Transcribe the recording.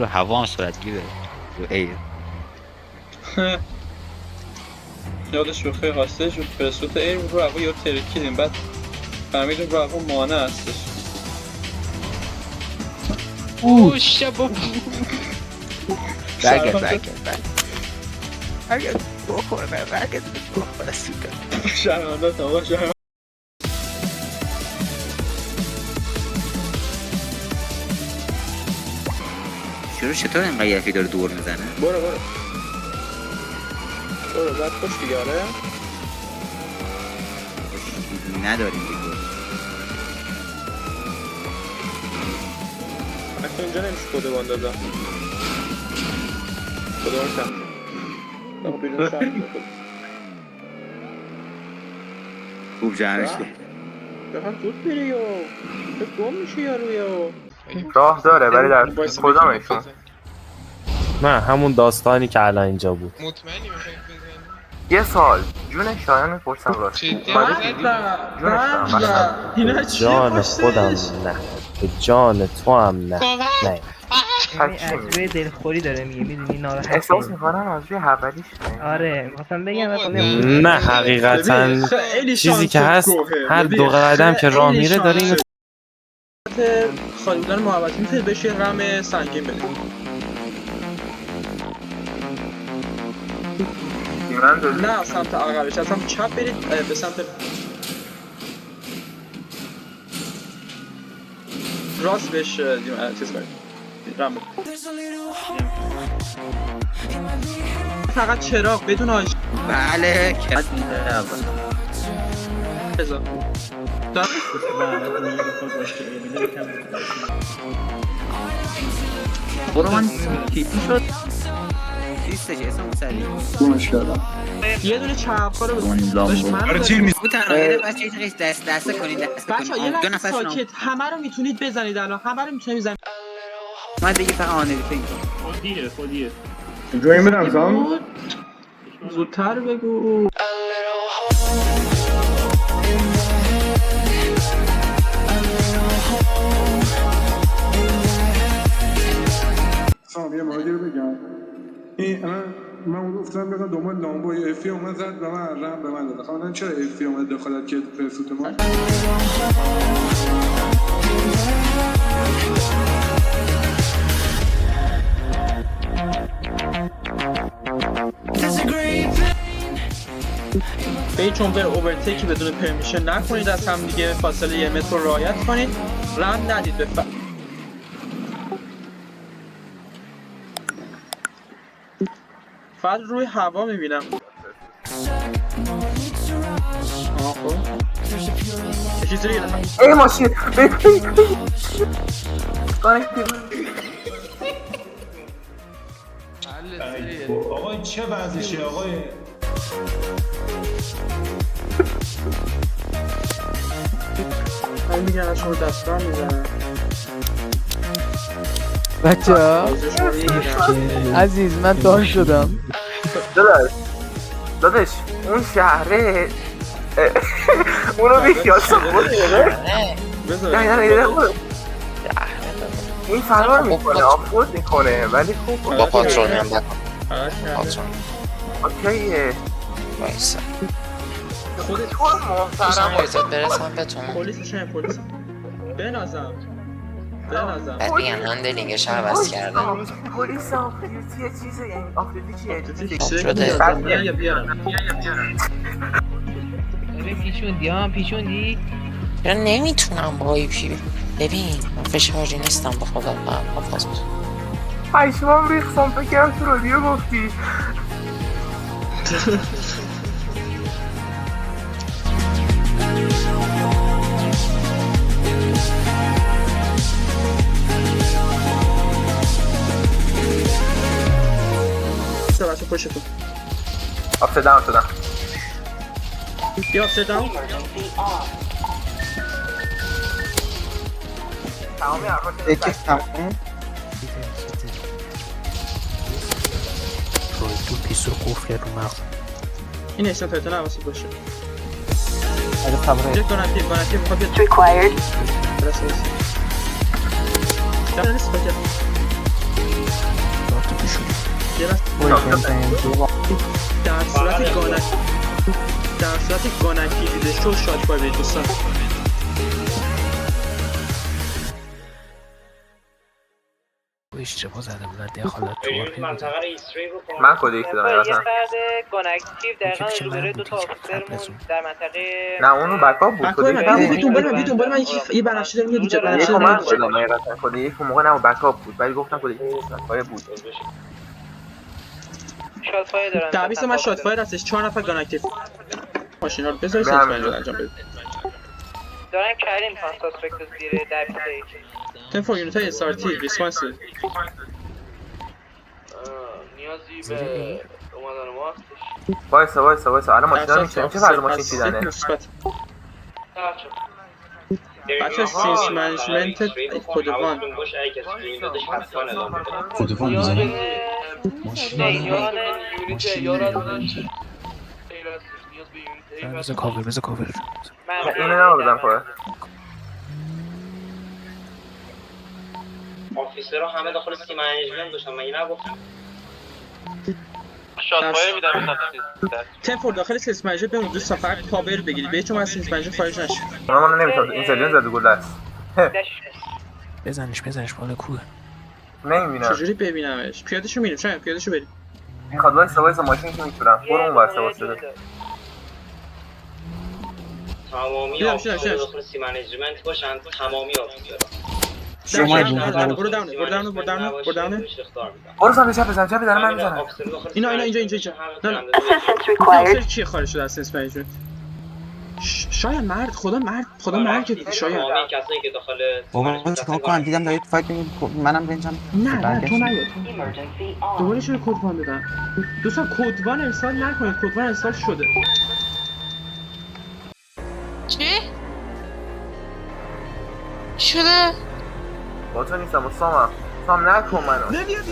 رو هوا صورت گیره رو ایر. یادش بخیر هاستش رو فرستوت ایر رو هوا یا ترکیدیم بعد فهمیدیم رو هوا مانع هستش. اوه شبا شرمنده برگرد بخوره سیگار. شرمنده تا شرمنده. شروع چطور اینقدر یفی داره دور میزنه؟ برو بعد خوش دیگه آره. نداریم دیگه. اصلا اینجا نمیشه کدوان دادم کدوان کم بقا بیرون شهر خوب جمعش کن. بخوام زود بری یا تو گم میشه یارو یا راه داره ولی در کدامشون؟ نه همون داستانی که الان اینجا بود. مطمئنی میخوایی بزنی؟ یه سال جون شایان میپرسم راست جدی اومده می‌زنی؟ دیدی؟ جون شایان اینا چیه جان پشتش؟ خودم نه به جان تو هم نه نه پس چی از دلخوری داره میگه میدونی ناراحت احساس میکنم از روی اولیش آره مثلا بگم بابا، مثلا نه حقیقتا ببین، خیلی چیزی که شانس هست گوه. هر ببین، دو قدم که راه خیلی میره داره اینو شانس خالی بودن محبتی میتونید بهش یه رم سنگین بدید. نه سمت عقبش از سمت چپ برید به سمت راست بهش چیز کنید رم بدید. فقط چراغ بدون آیش بله که بذار برو من کیپی شد چیستش اسم سریع یه دونه چپ‌ها رو اون بزن لامبو بود تنها یه بچه یه دست کنید بچه‌ها یه دو لحظه نفر ساکت همه رو میتونید بزنید الان همه رو میتونید بزنید. من دیگه فقط آنری پینگ جوین بدم سام زودتر بگو. سام یه ماجرا بگم این من اون گفتم بگم دنبال لامبو افی اومد زد به من رم به من داد. خواهدن چرا افی اومد دخالت کرد تو پرسوت ما؟ به هیچ عنوان اوورتیکی بدون پرمیشن نکنید از هم دیگه فاصله 1 متر رو رعایت کنید رم ندید به فقط روی هوا میبینم. خب یه چیزی رو گرفتم. ای ماشین آقای چه وضعشه آقای من میگم از شما دستان میزنم بچه ها عزیز من تار شدم. داداش اون شهره اونو بیخیال این فرار میکنه آفرود میکنه ولی خوب با پاترون هم بکن پاترون اوکیه بایسته خودت تو هم محترم بایسته برسم بهتون پلیس چه پلیس بنازم بعد بگن هندلینگش عوض کرده پلیس آفریتی یه چیزه یعنی آفریتی چیه شده. یا بیارم پیشوندی چرا نمیتونم با ای پی ببین من فشاری نیستم به خدا حافظ بود پشمام ریختم فکرم تو رادیو گفتی بچه پشتون آفته داون شدم بیا آفته داون تمامی حرفا یکی تمام تو پیس رو قفل رو مغز این ایسان پرتون حواست باشه اگه خبره یک دونتی میخواد بیاد رسه داره نیست باید یه لحظه. در صورت گانکی دیده شد شاد فایر دوستان. اشتباه زدم نه دخالت تو من کد یک دارم یه فرد گانکتیو دقیقا روبروی دو تا آفیسرمون در منطقه نه اونو بکاپ بود. کد یک دنبال من یه بنفشی داره میاد اینجا. یک من دادم حقیقتا کد یک اون موقع نبود بکاپ بود ولی گفتم کد یک نیستم پای بود. شات فایر دارن. تعویض من شات فایر هستش 4 نفر گانکتیو. ماشینا رو بذارید سیت انجام بدید. دارن کریم میخوان ساسپکت زیر در بیسته تن فور یونیت های اسارتی ریسپانس نیازی به اومدن ما هستش. وایسا الان ماشینا میشه چه فرض ماشین چیدنه. بچه سینس منیجمنت کدوان بذار کاور اینو نبودم پای آفیسرها همه داخل سی منیجمنت داشتن مگه نگفتم شاتفایر میدم تن فور داخل سینس منیجمنت بمون دوست فقط کاور بگیرید به چون از سینس منیجمنت خارج نشه. من نمیتونم اینتلیجنس زده گل است. بزنش بالا کوه. نمیبینم چجوری ببینمش؟ پیادهشو میریم شاید پیادهشو بریم. میخواد وایسا ماشین که میتونم برو اون ورسه واسه تمامی آفیسرها داخل سی منیجمنت باشن تمامی آفیسرها. برو داون برو سمت چپ بزن چپ دارم من میزنم. اینا اینجا نه آفیسر چیه خارج شده از سنس منیجمنت؟ شاید مرد خدا مرد که شاید تمامی کسایی که داخل بابا چیکار کنم دیدم دارید فایت می‌کنید منم رنجم نه تو نیا دوباره چرا کد وان بدن دوستان کد وان ارسال نکنید کد وان ارسال شده چی؟ شده؟ با تو نیستم و سام نکن منو نمیاد